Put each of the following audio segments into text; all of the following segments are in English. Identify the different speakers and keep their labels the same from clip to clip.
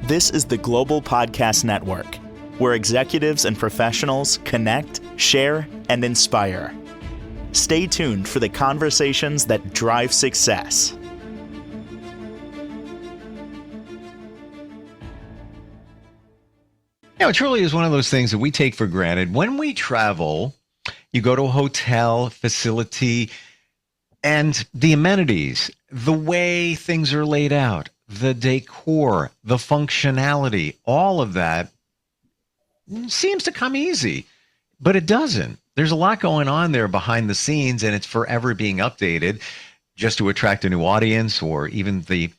Speaker 1: This is the Global Podcast Network, where executives and professionals connect, share, and inspire. Stay tuned for the conversations that drive success.
Speaker 2: You know, it truly is one of those things that we take for granted. When we travel, you go to a hotel facility, and the amenities, the way things are laid out, the decor, the functionality, all of that seems to come easy, but it doesn't. There's a lot going on there behind the scenes, and it's forever being updated just to attract a new audience, or even the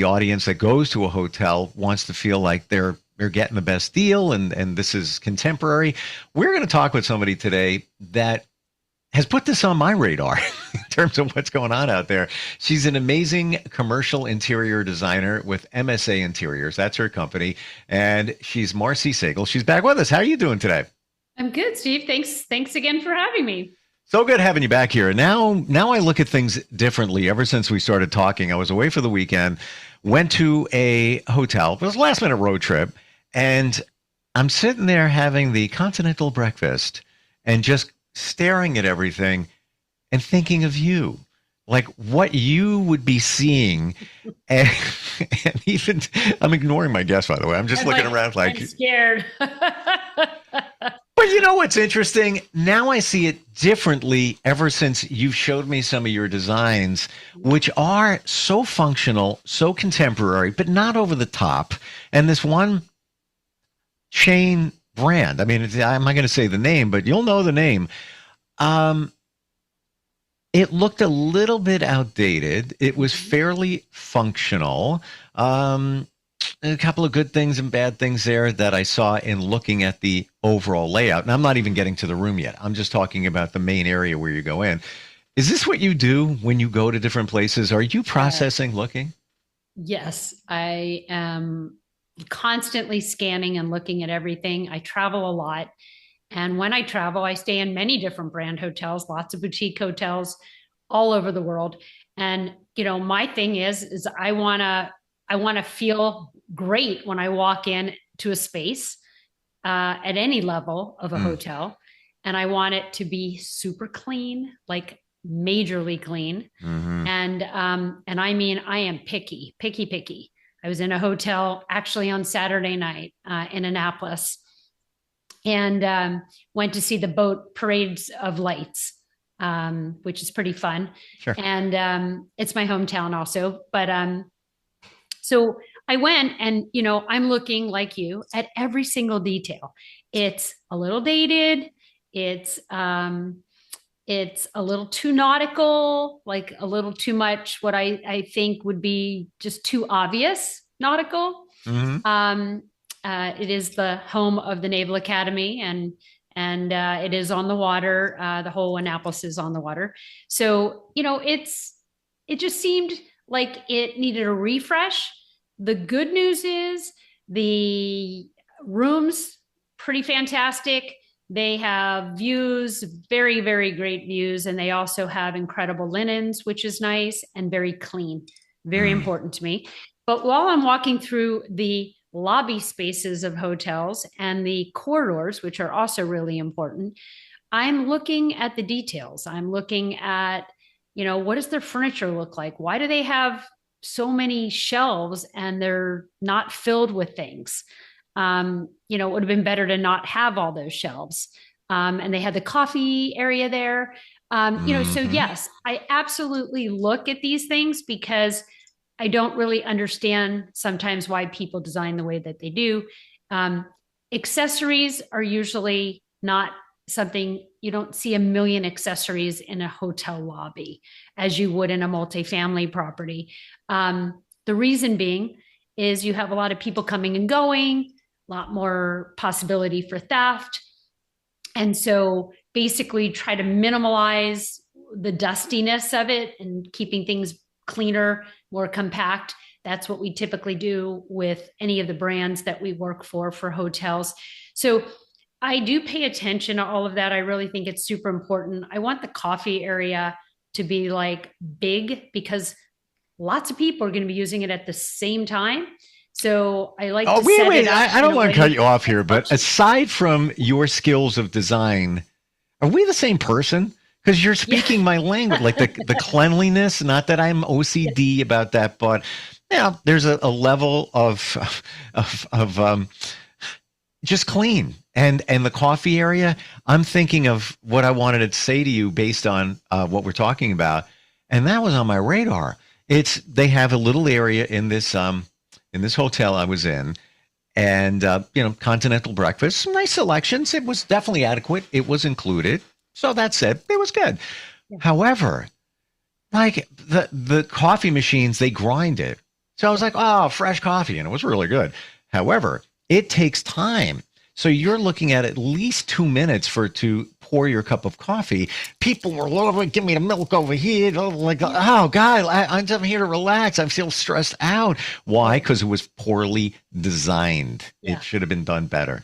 Speaker 2: audience that goes to a hotel wants to feel like they're getting the best deal, and this is contemporary. We're going to talk with somebody today that has put this on my radar in terms of what's going on out there. She's an amazing commercial interior designer with MSA Interiors. That's her company. And she's Marcy Sagel. She's back with us. How are you doing today?
Speaker 3: I'm good, Steve. Thanks again for having me. So
Speaker 2: good having you back here. Now I look at things differently. Ever since we started talking, I was away for the weekend, went to a hotel. It was a last minute road trip. And I'm sitting there having the continental breakfast and just staring at everything and thinking of you, like what you would be seeing. And even, I'm ignoring my guest, by the way. I'm just looking around like,
Speaker 3: I'm scared.
Speaker 2: But you know what's interesting? Now I see it differently ever since you've showed me some of your designs, which are so functional, so contemporary, but not over the top. And this one chain brand, I mean, I'm not going to say the name, but you'll know the name. It looked a little bit outdated. It was fairly functional. A couple of good things and bad things there that I saw in looking at the overall layout. And I'm not even getting to the room yet. I'm just talking about the main area where you go in. Is this what you do when you go to different places? Are you processing, looking?
Speaker 3: Yes, I am constantly scanning and looking at everything. I travel a lot. And when I travel, I stay in many different brand hotels, lots of boutique hotels all over the world. And, you know, my thing is I want to feel great when I walk in to a space at any level of a hotel. And I want it to be super clean, like majorly clean. Mm-hmm. And I mean, I am picky. I was in a hotel actually on Saturday night in Annapolis, and went to see the boat parades of lights, which is pretty fun. Sure. And it's my hometown also. But so I went, and, you know, I'm looking like you at every single detail. It's a little dated. It's a little too nautical, like a little too much what I think would be just too obvious nautical. Mm-hmm. It is the home of the Naval Academy, and it is on the water. The whole Annapolis is on the water. So, you know, it just seemed like it needed a refresh. The good news is the rooms, pretty fantastic. They have views, very, very great views. And they also have incredible linens, which is nice, and very clean, very important to me. But while I'm walking through the lobby spaces of hotels and the corridors, which are also really important, I'm looking at the details. I'm looking at, you know, what does their furniture look like? Why do they have so many shelves and they're not filled with things? You know, it would have been better to not have all those shelves. And they had the coffee area there. You know, so yes, I absolutely look at these things because I don't really understand sometimes why people design the way that they do. Accessories are usually not something, you don't see a million accessories in a hotel lobby as you would in a multifamily property. The reason being is you have a lot of people coming and going, a lot more possibility for theft. And so basically try to minimize the dustiness of it and keeping things cleaner, more compact. That's what we typically do with any of the brands that we work for hotels. So I do pay attention to all of that. I really think it's super important. I want the coffee area to be like big because lots of people are going to be using it at the same time. So I like
Speaker 2: Oh,
Speaker 3: to set
Speaker 2: wait.
Speaker 3: it up
Speaker 2: I
Speaker 3: in
Speaker 2: don't
Speaker 3: a
Speaker 2: want to
Speaker 3: way.
Speaker 2: cut you off here, but aside from your skills of design, are we the same person? Because you're speaking my language, like the cleanliness. Not that I'm OCD about that, but yeah, there's a level of just clean. And the coffee area, I'm thinking of what I wanted to say to you based on what we're talking about, and that was on my radar. They have a little area in this hotel I was in, and continental breakfast, some nice selections. It was definitely adequate. It was included, so that said, it was good.
Speaker 3: Yeah.
Speaker 2: However, like the coffee machines, they grind it. So I was like, oh, fresh coffee, and it was really good. However, it takes time. So you're looking at least 2 minutes to pour your cup of coffee. People were loving, give me the milk over here. Like, oh God, I'm here to relax. I feel stressed out. Why? Because it was poorly designed.
Speaker 3: Yeah.
Speaker 2: It should have been done better.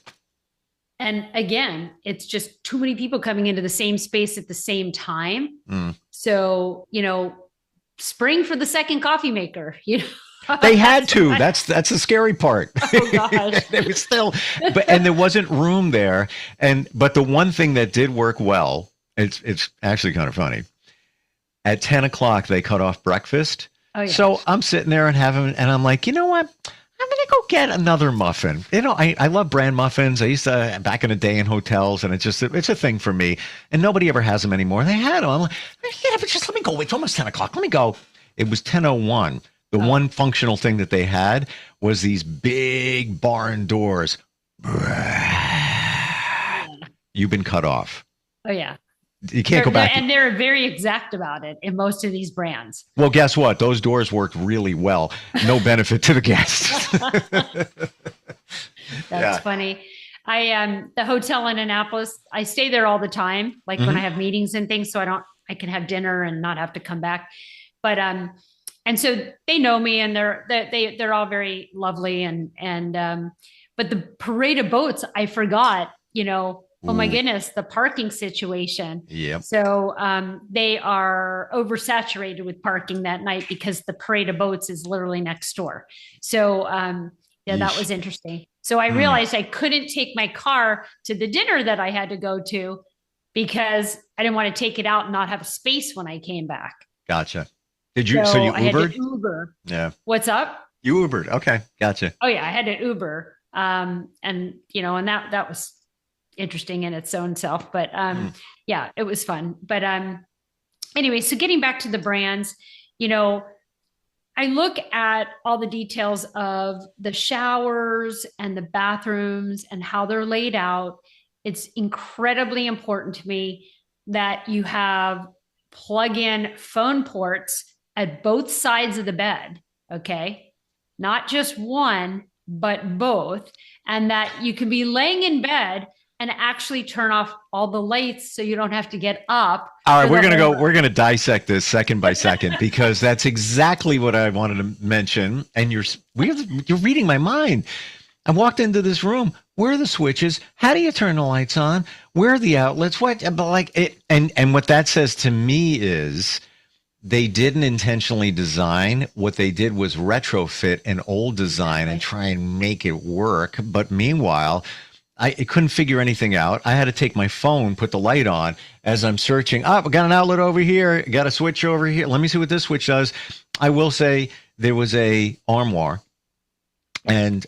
Speaker 3: And again, it's just too many people coming into the same space at the same time. So, spring for the second coffee maker,
Speaker 2: They had to. That's the scary part.
Speaker 3: Oh gosh.
Speaker 2: There was still, and there wasn't room there. But the one thing that did work well, it's actually kind of funny. At 10 o'clock, they cut off breakfast.
Speaker 3: Oh, yeah.
Speaker 2: So I'm sitting there and I'm like, you know what? I'm going to go get another muffin. I love bran muffins. I used to back in the day in hotels, and it's a thing for me. And nobody ever has them anymore. They had them. I'm like, yeah, but just let me go. It's almost 10 o'clock. Let me go. It was 10:01. The one functional thing that they had was these big barn doors. You've been cut off.
Speaker 3: Oh yeah.
Speaker 2: You can't go back.
Speaker 3: And they're very exact about it in most of these brands.
Speaker 2: Well, guess what? Those doors worked really well. No benefit to the guests.
Speaker 3: That's funny. The hotel in Annapolis, I stay there all the time, like when I have meetings and things, so I can have dinner and not have to come back. But and so they know me, and they're all very lovely, but the parade of boats, I forgot, oh my goodness, the parking situation.
Speaker 2: Yep.
Speaker 3: So they are oversaturated with parking that night because the parade of boats is literally next door. So that was interesting. So I realized I couldn't take my car to the dinner that I had to go to because I didn't want to take it out and not have a space when I came back.
Speaker 2: Gotcha. Did you? So you Ubered?
Speaker 3: I had to Uber.
Speaker 2: Yeah.
Speaker 3: What's up?
Speaker 2: You Ubered. Okay. Gotcha.
Speaker 3: Oh yeah, I had to Uber. And that was interesting in its own self. But yeah, it was fun. But anyway, so getting back to the brands, I look at all the details of the showers and the bathrooms and how they're laid out. It's incredibly important to me that you have plug-in phone ports at both sides of the bed, okay? Not just one, but both. And that you can be laying in bed and actually turn off all the lights so you don't have to get up.
Speaker 2: All right, we're going to dissect this second by second because that's exactly what I wanted to mention. And you're reading my mind. I walked into this room. Where are the switches? How do you turn the lights on? Where are the outlets? What? But like it, and what that says to me is they didn't intentionally design. What they did was retrofit an old design and try and make it work. But meanwhile, I couldn't figure anything out. I had to take my phone, put the light on as I'm searching. Oh, we got an outlet over here. Got a switch over here. Let me see what this switch does. I will say there was a armoire, and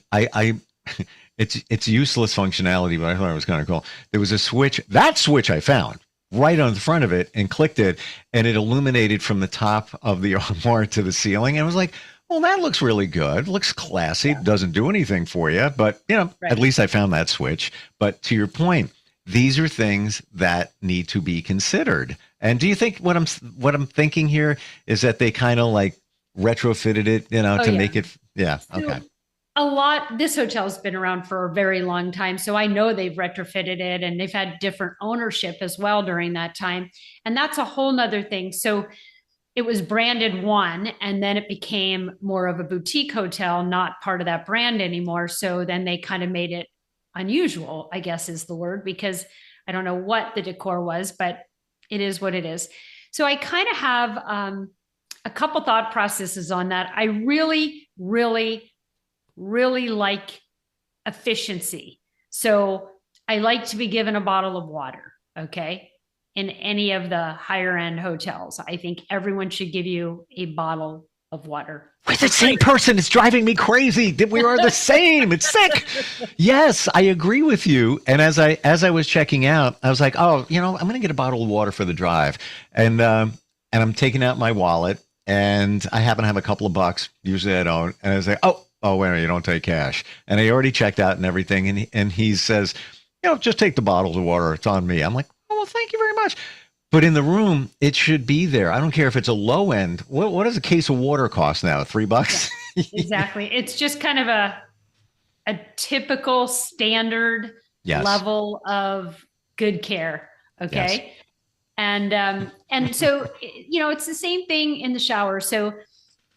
Speaker 2: it's useless functionality, but I thought it was kind of cool. There was a switch. That switch I found right on the front of it and clicked it, and it illuminated from the top of the armoire to the ceiling. And I was like, well, that looks really good. Looks classy. Yeah. Doesn't do anything for you, but at least I found that switch. But to your point, these are things that need to be considered. And do you think what I'm thinking here is that they kind of like retrofitted it, to make it? Yeah. Okay.
Speaker 3: This hotel's been around for a very long time. So I know they've retrofitted it and they've had different ownership as well during that time. And that's a whole nother thing. So it was branded one, and then it became more of a boutique hotel, not part of that brand anymore. So then they kind of made it unusual, I guess is the word, because I don't know what the decor was, but it is what it is. So I kind of have a couple thought processes on that. I really, really really like efficiency. So I like to be given a bottle of water, okay? In any of the higher end hotels, I think everyone should give you a bottle of water.
Speaker 2: We're the same person. It's driving me crazy. We are the same. It's sick. Yes, I agree with you. And as I was checking out, I was like, oh, I'm going to get a bottle of water for the drive, and I'm taking out my wallet, and I happen to have a couple of bucks. Usually I don't. And I was like, oh, wait, you don't take cash. And I already checked out and everything. And he says, just take the bottle of water. It's on me. I'm like, oh, well, thank you very much. But in the room, it should be there. I don't care if it's a low end. What does a case of water cost now? $3?
Speaker 3: Yeah, exactly. It's just kind of a typical standard level of good care. Okay. Yes. And so, it's the same thing in the shower. So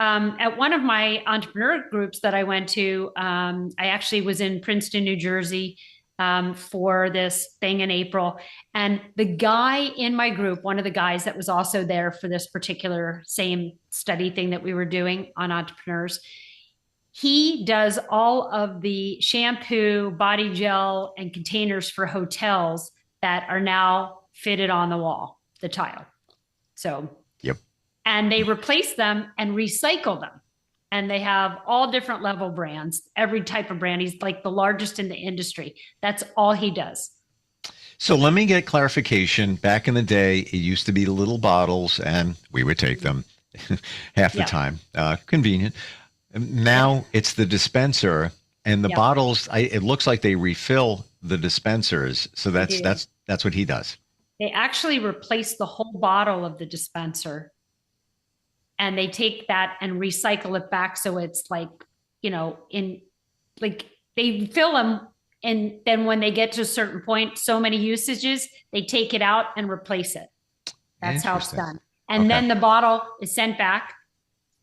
Speaker 3: at one of my entrepreneur groups that I went to, I actually was in Princeton, New Jersey, for this thing in April. And the guy in my group, one of the guys that was also there for this particular same study thing that we were doing on entrepreneurs, he does all of the shampoo, body gel, and containers for hotels that are now fitted on the wall, the tile. So,
Speaker 2: yep.
Speaker 3: And they replace them and recycle them. And they have all different level brands, every type of brand. He's like the largest in the industry. That's all he does.
Speaker 2: So let me get clarification. Back in the day, it used to be little bottles, and we would take them half the time. Convenient. Now it's the dispenser, and the bottles. It looks like they refill the dispensers. So that's what he does.
Speaker 3: They actually replace the whole bottle of the dispenser. And they take that and recycle it back. So it's like, they fill them. And then when they get to a certain point, so many usages, they take it out and replace it. That's how it's done. And then the bottle is sent back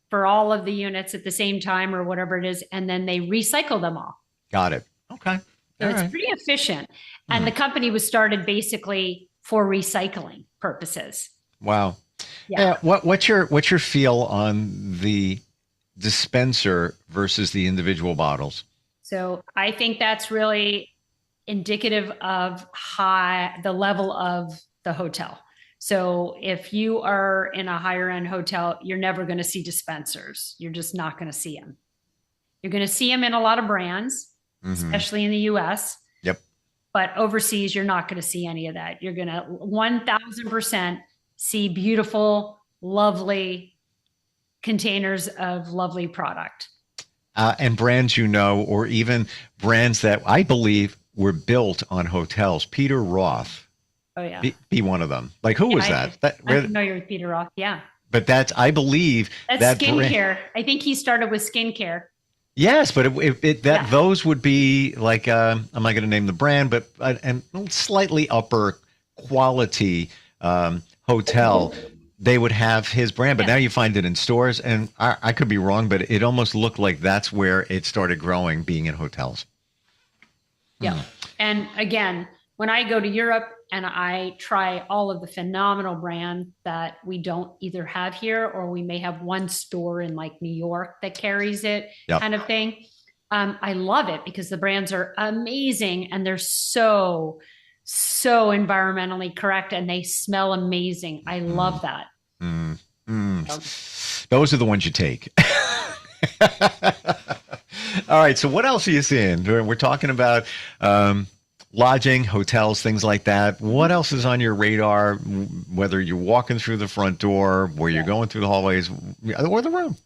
Speaker 3: for all of the units at the same time or whatever it is. And then they recycle them all.
Speaker 2: Got it. Okay.
Speaker 3: So it's pretty efficient. And the company was started basically for recycling purposes.
Speaker 2: Wow. Yeah. What's your feel on the dispenser versus the individual bottles?
Speaker 3: So I think that's really indicative of the level of the hotel. So if you are in a higher end hotel, you're never going to see dispensers. You're just not going to see them. You're going to see them in a lot of brands, especially in the US.
Speaker 2: Yep.
Speaker 3: But overseas, you're not going to see any of that. You're going to 1000% see beautiful, lovely containers of lovely product.
Speaker 2: And brands, or even brands that I believe were built on hotels. Peter Roth.
Speaker 3: Oh, yeah.
Speaker 2: Be one of them. Like, who was that?
Speaker 3: I'm familiar with Peter Roth. Yeah.
Speaker 2: But I believe
Speaker 3: that's skincare. I think he started with skincare.
Speaker 2: Yes, but those would be like, I'm not going to name the brand, but and slightly upper quality hotel, they would have his brand, but now you find it in stores, and I could be wrong, but it almost looked like that's where it started growing, being in hotels.
Speaker 3: Yeah. And again, when I go to Europe and I try all of the phenomenal brand that we don't either have here, or we may have one store in like New York that carries it kind of thing. I love it because the brands are amazing and they're so environmentally correct and they smell amazing. I love that.
Speaker 2: Those are the ones you take. All right. So what else are you seeing? We're talking about lodging, hotels, things like that. What else is on your radar, whether you're walking through the front door, where you're going through the hallways, or the room?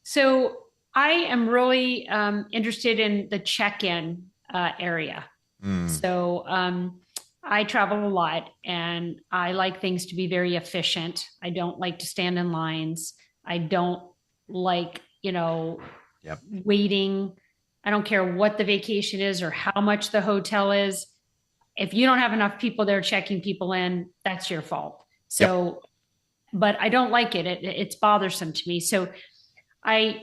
Speaker 3: So I am really interested in the check-in area. So I travel a lot and I like things to be very efficient. I don't like to stand in lines. I don't like, waiting. I don't care what the vacation is or how much the hotel is. If you don't have enough people there checking people in, that's your fault. So, but I don't like it. It's bothersome to me. So a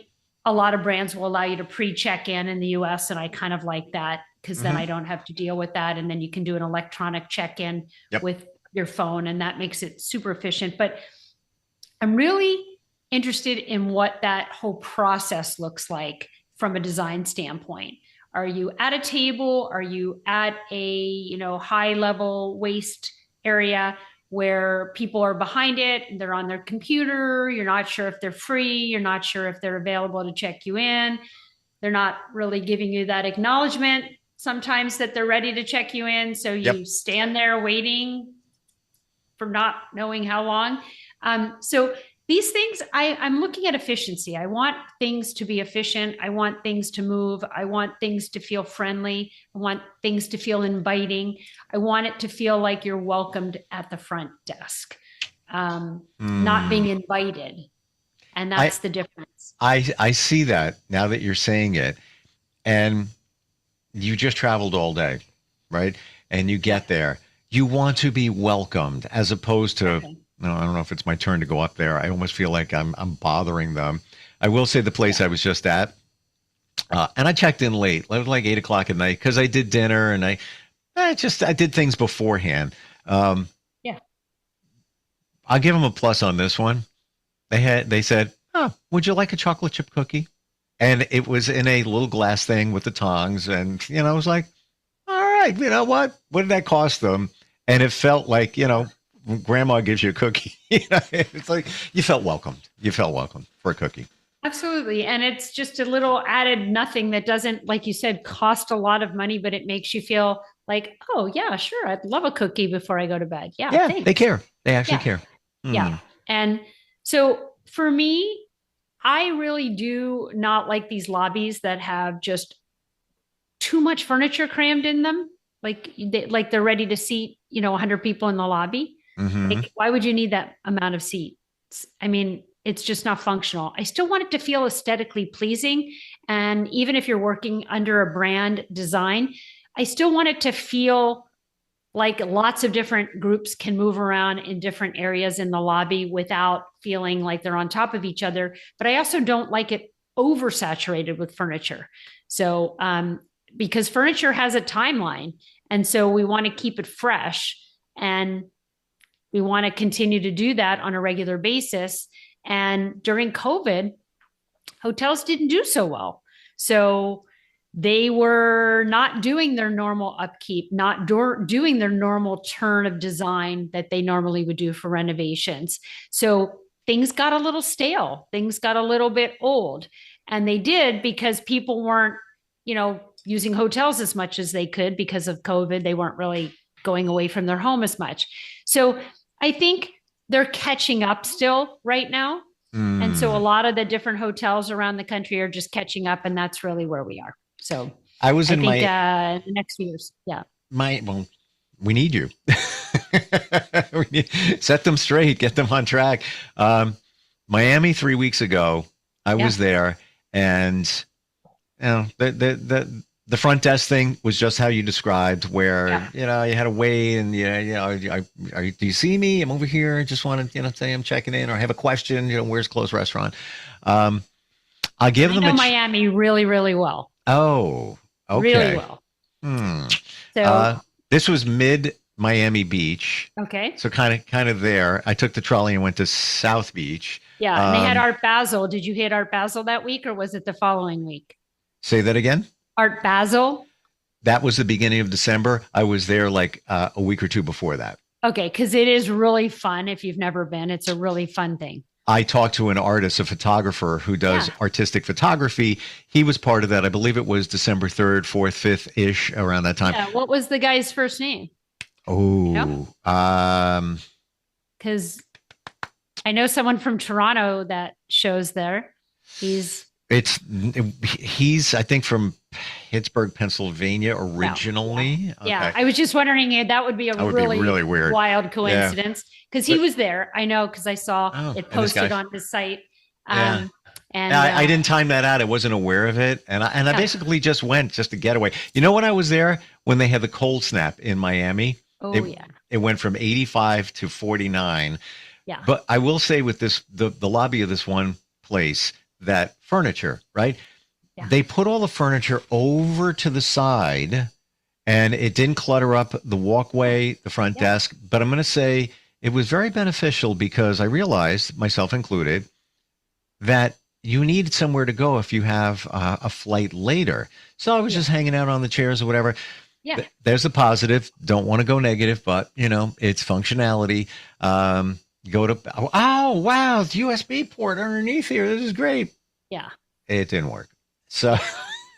Speaker 3: lot of brands will allow you to pre-check in the US, and I kind of like that because then I don't have to deal with that. And then you can do an electronic check-in with your phone, and that makes it super efficient. But I'm really interested in what that whole process looks like from a design standpoint? Are you at a table? Are you at a, high level waist area where people are behind it and they're on their computer? You're not sure if they're free. You're not sure if they're available to check you in. They're not really giving you that acknowledgement sometimes that they're ready to check you in. So you stand there waiting for not knowing how long. So these things, I'm looking at efficiency. I want things to be efficient. I want things to move. I want things to feel friendly. I want things to feel inviting. I want it to feel like you're welcomed at the front desk, not being invited. And that's the difference.
Speaker 2: I see that now that you're saying it. And you just traveled all day, right? And you get there. You want to be welcomed as opposed to, no, I don't know if it's my turn to go up there. I almost feel like I'm bothering them. I will say the place I was just at, and I checked in late. It was like 8 o'clock at night because I did dinner and I did things beforehand. I'll give them a plus on this one. They said, "Oh, would you like a chocolate chip cookie?" And it was in a little glass thing with the tongs, and I was like, "All right, you know what? What did that cost them?" And it felt like grandma gives you a cookie. It's like you felt welcomed. You felt welcomed for a cookie.
Speaker 3: Absolutely. And it's just a little added nothing that doesn't, like you said, cost a lot of money, but it makes you feel like, oh yeah, sure. I'd love a cookie before I go to bed. Yeah.
Speaker 2: Yeah. They care. They actually care.
Speaker 3: Yeah. And so for me, I really do not like these lobbies that have just too much furniture crammed in them. Like they're ready to seat, 100 people in the lobby.
Speaker 2: Mm-hmm.
Speaker 3: Like, why would you need that amount of seats? I mean, it's just not functional. I still want it to feel aesthetically pleasing. And even if you're working under a brand design, I still want it to feel like lots of different groups can move around in different areas in the lobby without feeling like they're on top of each other. But I also don't like it oversaturated with furniture. So, because furniture has a timeline. And so we want to keep it fresh, and we want to continue to do that on a regular basis. And during COVID, hotels didn't do so well. So they were not doing their normal upkeep, not doing their normal turn of design that they normally would do for renovations. So things got a little stale. Things got a little bit old. And they did because people weren't, using hotels as much as they could because of COVID. They weren't really going away from their home as much. So I think they're catching up still right now. And so a lot of the different hotels around the country are just catching up, and that's really where we are. So
Speaker 2: I think
Speaker 3: the next few years. Yeah.
Speaker 2: We need you. Set them straight, get them on track. Miami 3 weeks ago, I was there, and the front desk thing was just how you described, where you had to wait, and do you see me? I'm over here. I just want to say I'm checking in, or I have a question. Where's close restaurant? I'll give them
Speaker 3: Miami really, really well.
Speaker 2: Oh, okay.
Speaker 3: Really well.
Speaker 2: So this was mid Miami Beach.
Speaker 3: Okay.
Speaker 2: So kind of there. I took the trolley and went to South Beach.
Speaker 3: Yeah, and they had Art Basel. Did you hit Art Basel that week, or was it the following week?
Speaker 2: Say that again.
Speaker 3: Art Basel.
Speaker 2: That was the beginning of December. I was there like a week or two before that.
Speaker 3: Okay, because it is really fun. If you've never been, it's a really fun thing.
Speaker 2: I talked to an artist, a photographer who does artistic photography. He was part of that. I believe it was December 3rd, 4th, 5th-ish, around that time.
Speaker 3: Yeah. What was the guy's first name?
Speaker 2: Oh,
Speaker 3: because I know someone from Toronto that shows there. He's I think from Pittsburgh, Pennsylvania originally. Yeah. I was just wondering, that would be a really weird, wild coincidence, because he was there. I know, because I saw it posted on his site. And
Speaker 2: I didn't time that out. I wasn't aware of it. And I basically just went just to get away. When I was there, when they had the cold snap in Miami, it went from 85 to 49. Yeah. But I will say with this, the lobby of this one place, that furniture, right? Yeah. They put all the furniture over to the side, and it didn't clutter up the walkway, the front desk. But I'm going to say it was very beneficial, because I realized, myself included, that you need somewhere to go if you have a flight later. So I was just hanging out on the chairs or whatever.
Speaker 3: Yeah.
Speaker 2: There's a positive. Don't want to go negative, but it's functionality. Go to, oh, wow, it's USB port underneath here. This is great.
Speaker 3: Yeah.
Speaker 2: It didn't work. So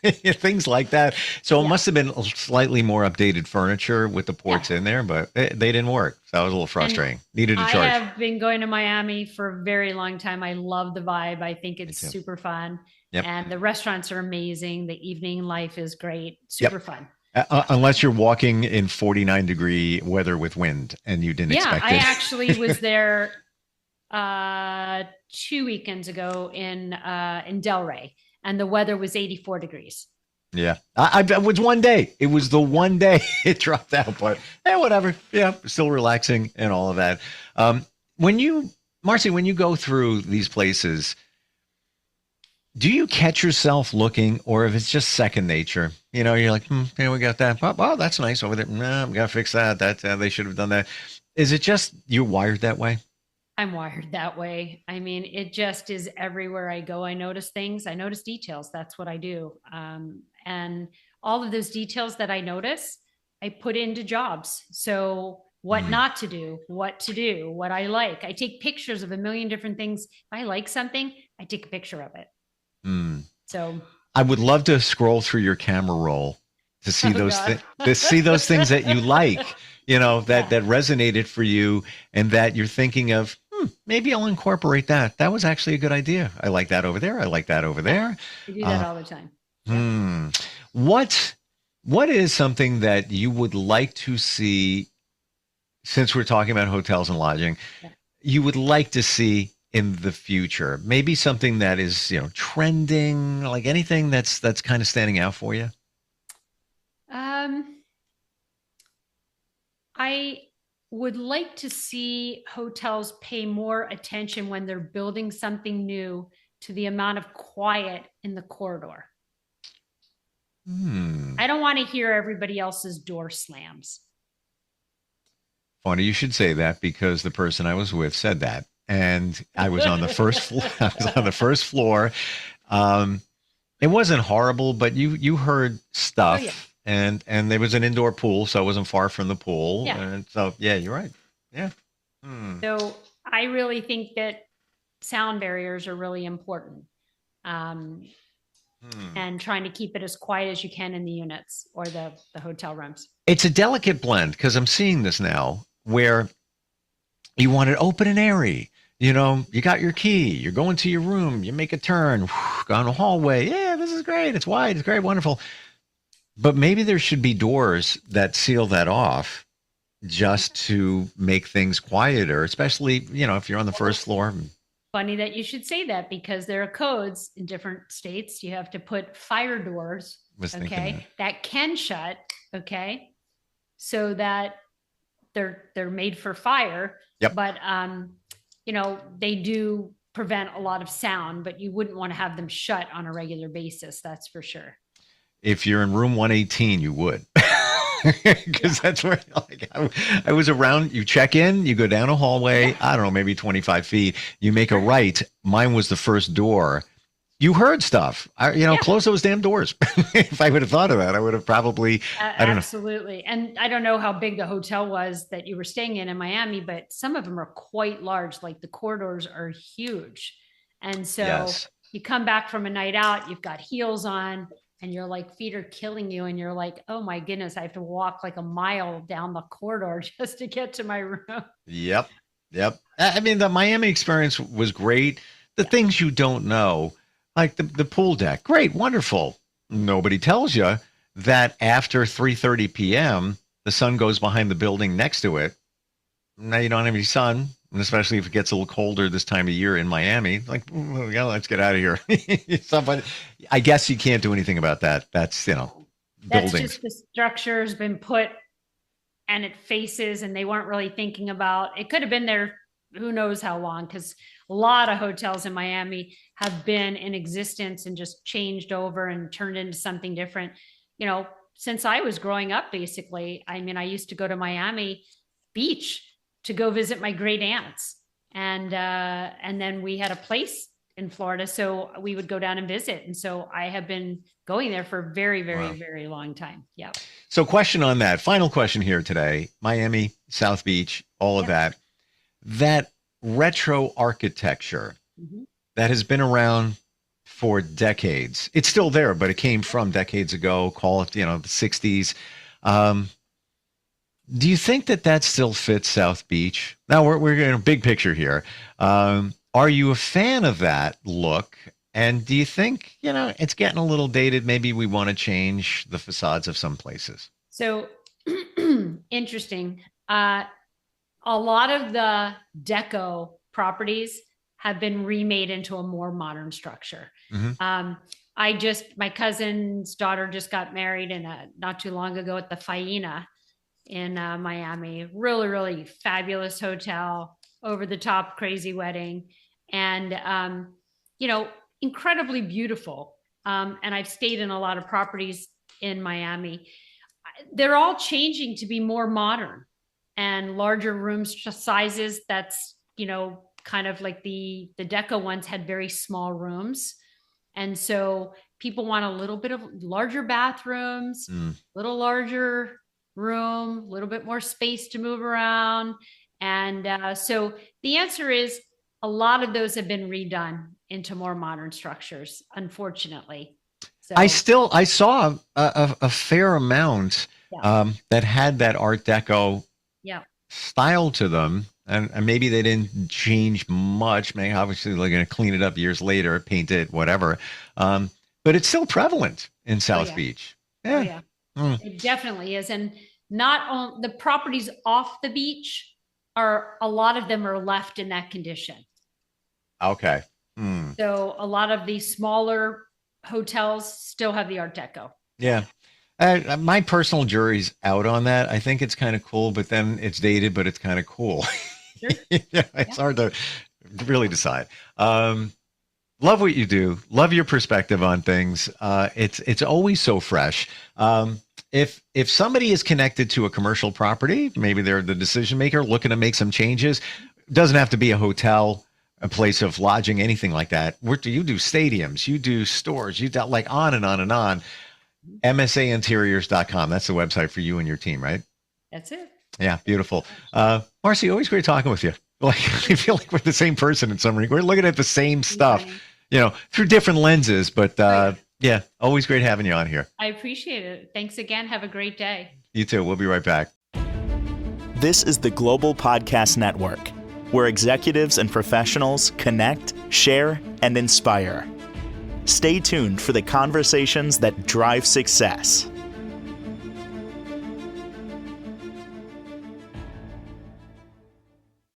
Speaker 2: things like that. So it must have been slightly more updated furniture with the ports in there, but they didn't work. So that was a little frustrating.
Speaker 3: And
Speaker 2: Needed a charge.
Speaker 3: I have been going to Miami for a very long time. I love the vibe. I think it's super fun.
Speaker 2: Yep.
Speaker 3: And the restaurants are amazing. The evening life is great. Super fun.
Speaker 2: Unless you're walking in 49-degree weather with wind and you didn't expect it.
Speaker 3: I actually was there 2 weekends ago in Delray, and the weather was 84 degrees.
Speaker 2: Yeah. It was one day. It was the one day it dropped out, but whatever. Yeah, still relaxing and all of that. Marcy, when you go through these places, do you catch yourself looking, or if it's just second nature? You're like, we got that. Oh, that's nice over there. No, we got to fix that. They should have done that. Is it just you're wired that way?
Speaker 3: I'm wired that way. I mean, it just is everywhere I go. I notice things. I notice details. That's what I do. And all of those details that I notice, I put into jobs. So what not to do, what to do, what I like. I take pictures of a million different things. If I like something, I take a picture of it. So
Speaker 2: I would love to scroll through your camera roll to see those things that you like, that resonated for you and that you're thinking of, maybe I'll incorporate that. That was actually a good idea. I like that over there. I like that over there.
Speaker 3: I do that all the time.
Speaker 2: What is something that you would like to see, since we're talking about hotels and lodging, you would like to see in the future? Maybe something that is, trending, like anything that's kind of standing out for you?
Speaker 3: I would like to see hotels pay more attention when they're building something new to the amount of quiet in the corridor. I don't want to hear everybody else's door slams.
Speaker 2: Funny you should say that, because the person I was with said that. And I was on the first floor. It wasn't horrible, but you heard stuff. And there was an indoor pool, so it wasn't far from the pool.
Speaker 3: Yeah.
Speaker 2: And so, you're right. Yeah.
Speaker 3: So I really think that sound barriers are really important. And trying to keep it as quiet as you can in the units or the hotel rooms.
Speaker 2: It's a delicate blend, because I'm seeing this now where you want it open and airy. You got your key, you're going to your room, you make a turn, down a hallway. Yeah, this is great. It's wide. It's great. Wonderful. But maybe there should be doors that seal that off just to make things quieter, especially, if you're on the first floor.
Speaker 3: Funny that you should say that, because there are codes in different states. You have to put fire doors, that can shut, so that they're made for fire.
Speaker 2: Yep.
Speaker 3: But, they do prevent a lot of sound, but you wouldn't want to have them shut on a regular basis. That's for sure.
Speaker 2: If you're in room 118, you would. Because that's where I was around. You check in, you go down a hallway, I don't know, maybe 25 feet. You make a right. Mine was the first door. You heard stuff. Close those damn doors. If I would have thought of that, I would have probably, I don't know.
Speaker 3: Absolutely. And I don't know how big the hotel was that you were staying in Miami, but some of them are quite large. Like the corridors are huge. And so you come back from a night out, you've got heels on, and your feet are killing you. And you're like, oh my goodness, I have to walk like a mile down the corridor just to get to my room.
Speaker 2: Yep. I mean, the Miami experience was great. The things you don't know, like the pool deck. Great. Wonderful. Nobody tells you that after 3:30 p.m., the sun goes behind the building next to it. Now you don't have any sun. And especially if it gets a little colder this time of year in Miami, let's get out of here. But I guess you can't do anything about that. That's,
Speaker 3: That's
Speaker 2: buildings.
Speaker 3: just the structure's been put and it faces, and they weren't really thinking about, it could have been there who knows how long, because a lot of hotels in Miami have been in existence and just changed over and turned into something different. Since I was growing up, basically, I mean, I used to go to Miami Beach to go visit my great aunts. And then we had a place in Florida. So we would go down and visit. And so I have been going there for a very, very,
Speaker 2: Wow.
Speaker 3: very long time. Yeah.
Speaker 2: So question on that. Final question here today. Miami, South Beach, all of that. That retro architecture that has been around for decades. It's still there, but it came from decades ago, call it, the 60s. Do you think that still fits South Beach? Now we're in a big picture here. Are you a fan of that look? And do you think, it's getting a little dated? Maybe we want to change the facades of some places.
Speaker 3: So interesting. A lot of the deco properties have been remade into a more modern structure. My cousin's daughter just got married not too long ago at the Faena in Miami. Really, really fabulous hotel, over the top, crazy wedding. And, incredibly beautiful. And I've stayed in a lot of properties in Miami. They're all changing to be more modern and larger room sizes. That's, kind of like the deco ones had very small rooms. And so people want a little bit of larger bathrooms, little larger room, a little bit more space to move around. And so the answer is a lot of those have been redone into more modern structures, unfortunately. So
Speaker 2: I saw a fair amount that had that Art Deco style to them. And maybe they didn't change much. Maybe obviously they're going to clean it up years later, paint it, whatever. But it's still prevalent in South Beach. Yeah.
Speaker 3: It definitely is. And not on the properties off the beach a lot of them are left in that condition.
Speaker 2: Okay.
Speaker 3: So a lot of these smaller hotels still have the Art Deco.
Speaker 2: Yeah. My personal jury's out on that. I think it's kind of cool, but then it's dated, but it's kind of cool.
Speaker 3: Sure.
Speaker 2: It's hard to really decide. Love what you do. Love your perspective on things. It's always so fresh. If somebody is connected to a commercial property, maybe they're the decision maker looking to make some changes. Doesn't have to be a hotel, a place of lodging, anything like that. You do stadiums, you do stores, you do like on and on and on. MSAinteriors.com. That's the website for you and your team, right?
Speaker 3: That's it.
Speaker 2: Yeah, beautiful. Marcy, always great talking with you. Like, I feel like we're the same person in some way. We're looking at the same stuff, through different lenses. But yeah, always great having you on here.
Speaker 3: I appreciate it. Thanks again. Have a great day.
Speaker 2: You too. We'll be right back.
Speaker 1: This is the Global Podcast Network, where executives and professionals connect, share, and inspire. Stay tuned for the conversations that drive success.